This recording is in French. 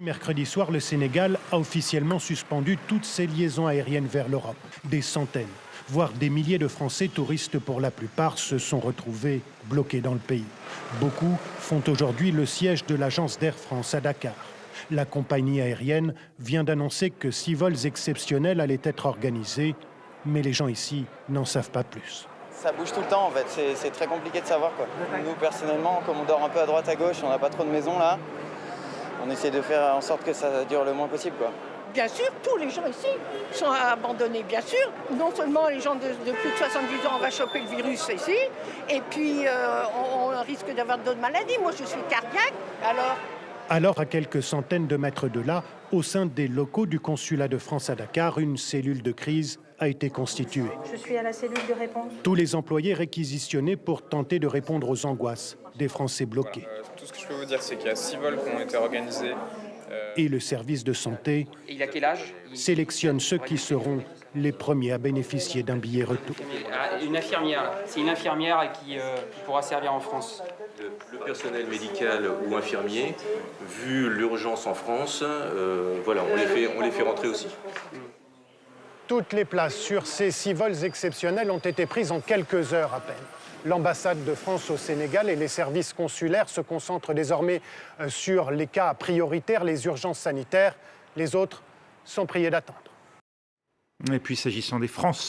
Mercredi soir, le Sénégal a officiellement suspendu toutes ses liaisons aériennes vers l'Europe. Des centaines, voire des milliers de Français, touristes pour la plupart, se sont retrouvés bloqués dans le pays. Beaucoup font aujourd'hui le siège de l'agence d'Air France à Dakar. La compagnie aérienne vient d'annoncer que 6 vols exceptionnels allaient être organisés, mais les gens ici n'en savent pas plus. Ça bouge tout le temps en fait, c'est très compliqué de savoir quoi. Nous personnellement, comme on dort un peu à droite à gauche, on n'a pas trop de maisons là, on essaie de faire en sorte que ça dure le moins possible quoi. Bien sûr, tous les gens ici sont abandonnés, bien sûr. Non seulement les gens de plus de 70 ans, on va choper le virus ici, et puis on risque d'avoir d'autres maladies. Moi, je suis cardiaque, Alors, à quelques centaines de mètres de là, au sein des locaux du consulat de France à Dakar, une cellule de crise a été constituée. Je suis à la cellule de réponse. Tous les employés réquisitionnés pour tenter de répondre aux angoisses des Français bloqués. Tout ce que je peux vous dire, c'est qu'il y a 6 vols qui ont été organisés. Et le service de santé il a quel âge? sélectionne ceux qui seront les premiers à bénéficier d'un billet retour. Une infirmière. C'est une infirmière qui pourra servir en France. Le personnel médical ou infirmier, vu l'urgence en France, voilà, on les fait rentrer aussi. Toutes les places sur ces 6 vols exceptionnels ont été prises en quelques heures à peine. L'ambassade de France au Sénégal et les services consulaires se concentrent désormais sur les cas prioritaires, les urgences sanitaires. Les autres sont priés d'attendre. Et puis, s'agissant des Français,